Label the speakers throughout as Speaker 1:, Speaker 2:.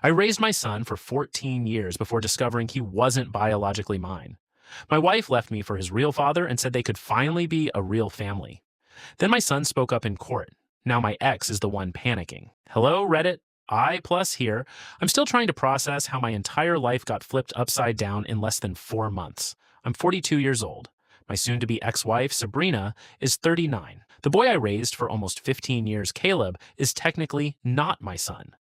Speaker 1: I raised my son for 14 years before discovering he wasn't biologically mine. My wife left me for his real father and said they could finally be a real family. Then my son spoke up in court. Now my ex is the one panicking. Hello, Reddit. I plus here. I'm still trying to process how my entire life got flipped upside down in less than 4 months. I'm 42 years old. My soon-to-be ex-wife, Sabrina, is 39. The boy I raised for almost 15 years, Caleb, is technically not my son.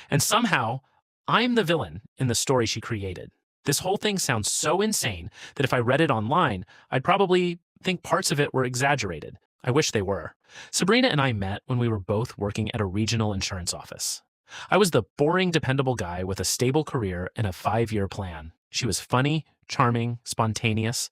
Speaker 1: And somehow, I'm the villain in the story she created. This whole thing sounds so insane that if I read it online, I'd probably think parts of it were exaggerated. I wish they were. Sabrina and I met when we were both working at a regional insurance office. I was the boring, dependable guy with a stable career and a 5-year plan. She was funny, charming, spontaneous,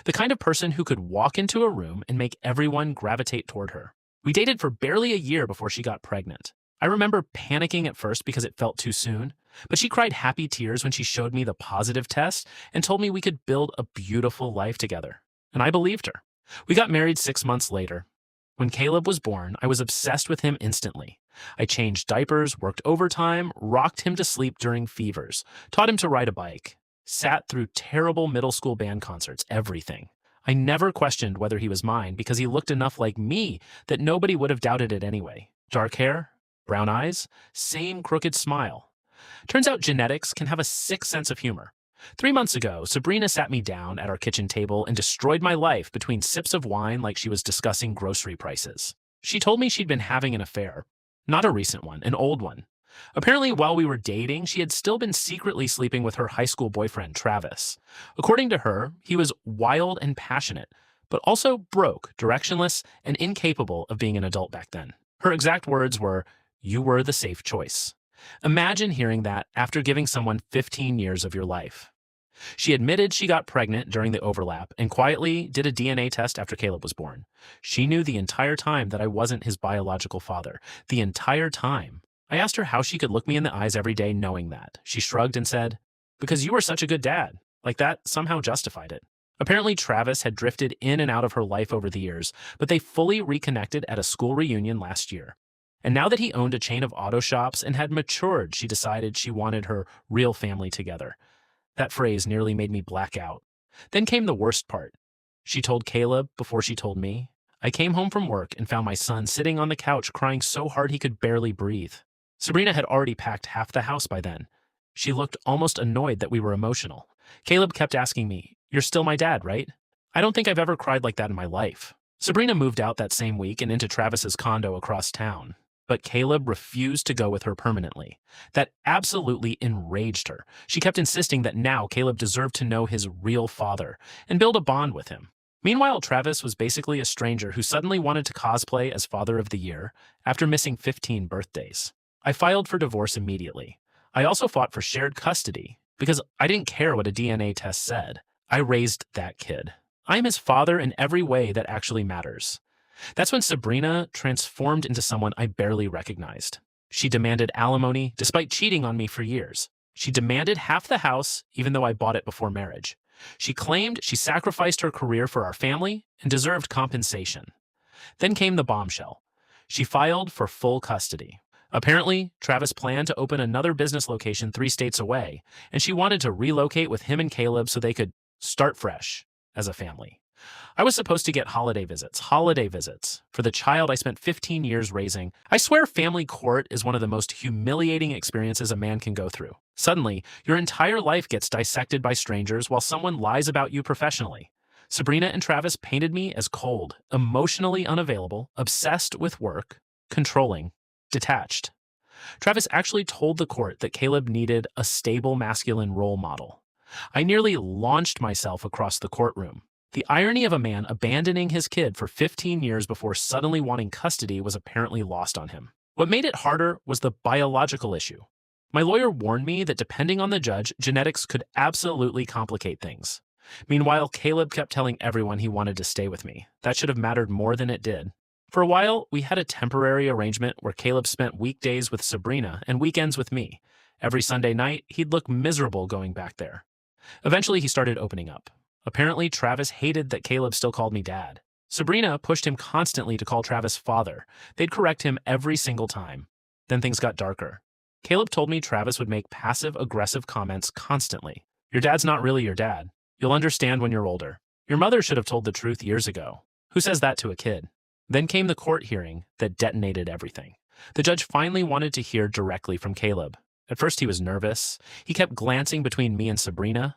Speaker 1: the kind of person who could walk into a room and make everyone gravitate toward her. We dated for barely a year before she got pregnant. I remember panicking at first because it felt too soon, but she cried happy tears when she showed me the positive test and told me we could build a beautiful life together. And I believed her. We got married 6 months later. When Caleb was born, I was obsessed with him instantly. I changed diapers, worked overtime, rocked him to sleep during fevers, taught him to ride a bike, sat through terrible middle school band concerts, everything. I never questioned whether he was mine because he looked enough like me that nobody would have doubted it anyway. Dark hair, brown eyes, same crooked smile. Turns out genetics can have a sick sense of humor. 3 months ago, Sabrina sat me down at our kitchen table and destroyed my life between sips of wine like she was discussing grocery prices. She told me she'd been having an affair. Not a recent one, an old one. Apparently, while we were dating, she had still been secretly sleeping with her high school boyfriend, Travis. According to her, he was wild and passionate, but also broke, directionless, and incapable of being an adult back then. Her exact words were, "You were the safe choice." Imagine hearing that after giving someone 15 years of your life. She admitted she got pregnant during the overlap and quietly did a DNA test after Caleb was born. She knew the entire time that I wasn't his biological father. The entire time. I asked her how she could look me in the eyes every day knowing that. She shrugged and said, "Because you were such a good dad." Like that somehow justified it. Apparently, Travis had drifted in and out of her life over the years, but they fully reconnected at a school reunion last year. And now that he owned a chain of auto shops and had matured, she decided she wanted her real family together. That phrase nearly made me black out. Then came the worst part. She told Caleb before she told me. I came home from work and found my son sitting on the couch crying so hard he could barely breathe. Sabrina had already packed half the house by then. She looked almost annoyed that we were emotional. Caleb kept asking me, "You're still my dad, right?" I don't think I've ever cried like that in my life. Sabrina moved out that same week and into Travis's condo across town. But Caleb refused to go with her permanently. That absolutely enraged her. She kept insisting that now Caleb deserved to know his real father and build a bond with him. Meanwhile, Travis was basically a stranger who suddenly wanted to cosplay as Father of the Year after missing 15 birthdays. I filed for divorce immediately. I also fought for shared custody because I didn't care what a DNA test said. I raised that kid. I'm his father in every way that actually matters. That's when Sabrina transformed into someone I barely recognized. She demanded alimony despite cheating on me for years. She demanded half the house even though I bought it before marriage. She claimed she sacrificed her career for our family and deserved compensation. Then came the bombshell. She filed for full custody. Apparently, Travis planned to open another business location 3 states away, and she wanted to relocate with him and Caleb so they could start fresh as a family. I was supposed to get holiday visits, for the child I spent 15 years raising. I swear family court is one of the most humiliating experiences a man can go through. Suddenly, your entire life gets dissected by strangers while someone lies about you professionally. Sabrina and Travis painted me as cold, emotionally unavailable, obsessed with work, controlling, detached. Travis actually told the court that Caleb needed a stable masculine role model. I nearly launched myself across the courtroom. The irony of a man abandoning his kid for 15 years before suddenly wanting custody was apparently lost on him. What made it harder was the biological issue. My lawyer warned me that depending on the judge, genetics could absolutely complicate things. Meanwhile, Caleb kept telling everyone he wanted to stay with me. That should have mattered more than it did. For a while, we had a temporary arrangement where Caleb spent weekdays with Sabrina and weekends with me. Every Sunday night, he'd look miserable going back there. Eventually, he started opening up. Apparently, Travis hated that Caleb still called me dad. Sabrina pushed him constantly to call Travis father. They'd correct him every single time. Then things got darker. Caleb told me Travis would make passive-aggressive comments constantly. Your dad's not really your dad. You'll understand when you're older. Your mother should have told the truth years ago. Who says that to a kid? Then came the court hearing that detonated everything. The judge finally wanted to hear directly from Caleb. At first he was nervous. He kept glancing between me and Sabrina.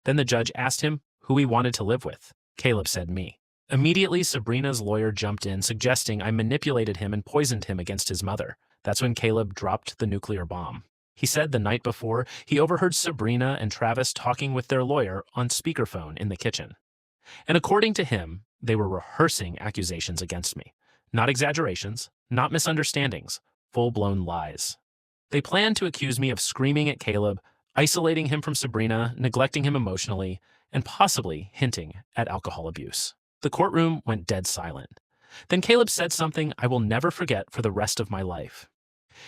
Speaker 1: Then the judge asked him who he wanted to live with. Caleb said me. Immediately, Sabrina's lawyer jumped in, suggesting I manipulated him and poisoned him against his mother. That's when Caleb dropped the nuclear bomb. He said the night before, he overheard Sabrina and Travis talking with their lawyer on speakerphone in the kitchen. And according to him, they were rehearsing accusations against me. Not exaggerations, not misunderstandings, full-blown lies. They planned to accuse me of screaming at Caleb, isolating him from Sabrina, neglecting him emotionally, and possibly hinting at alcohol abuse. The courtroom went dead silent. Then Caleb said something I will never forget for the rest of my life.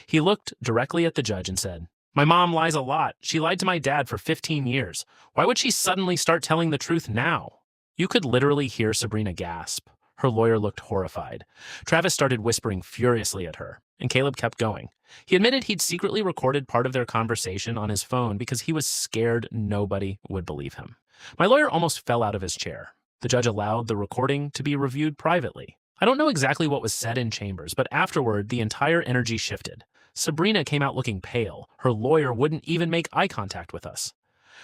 Speaker 1: He looked directly at the judge and said, "My mom lies a lot. She lied to my dad for 15 years. Why would she suddenly start telling the truth now?" You could literally hear Sabrina gasp. Her lawyer looked horrified. Travis started whispering furiously at her, and Caleb kept going. He admitted he'd secretly recorded part of their conversation on his phone because he was scared nobody would believe him. My lawyer almost fell out of his chair. The judge allowed the recording to be reviewed privately. I don't know exactly what was said in chambers, but afterward, the entire energy shifted. Sabrina came out looking pale. Her lawyer wouldn't even make eye contact with us.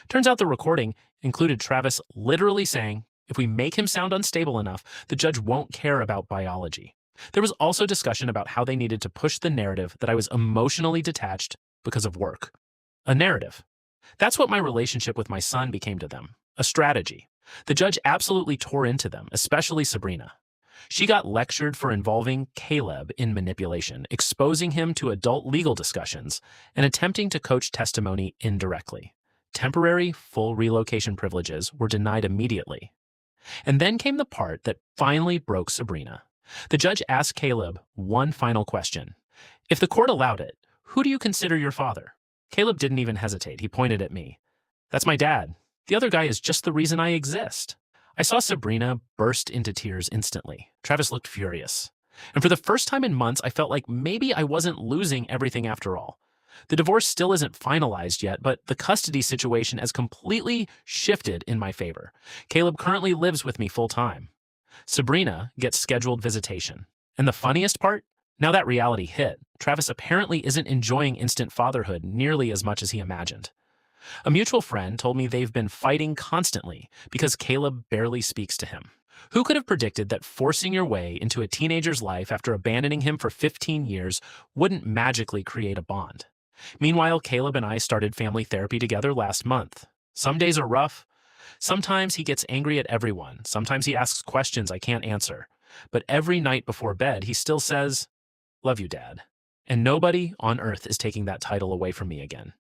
Speaker 1: Turns out the recording included Travis literally saying, if we make him sound unstable enough, the judge won't care about biology. There was also discussion about how they needed to push the narrative that I was emotionally detached because of work. A narrative. That's what my relationship with my son became to them. A strategy. The judge absolutely tore into them, especially Sabrina. She got lectured for involving Caleb in manipulation, exposing him to adult legal discussions, and attempting to coach testimony indirectly. Temporary, full relocation privileges were denied immediately. And then came the part that finally broke Sabrina. The judge asked Caleb one final question. If the court allowed it, who do you consider your father? Caleb didn't even hesitate. He pointed at me. That's my dad. The other guy is just the reason I exist. I saw Sabrina burst into tears instantly. Travis looked furious. And for the first time in months, I felt like maybe I wasn't losing everything after all. The divorce still isn't finalized yet, but the custody situation has completely shifted in my favor. Caleb currently lives with me full-time. Sabrina gets scheduled visitation. And the funniest part? Now that reality hit, Travis apparently isn't enjoying instant fatherhood nearly as much as he imagined. A mutual friend told me they've been fighting constantly because Caleb barely speaks to him. Who could have predicted that forcing your way into a teenager's life after abandoning him for 15 years wouldn't magically create a bond? Meanwhile, Caleb and I started family therapy together last month. Some days are rough. Sometimes he gets angry at everyone. Sometimes he asks questions I can't answer. But every night before bed, he still says, "Love you, Dad." And nobody on earth is taking that title away from me again.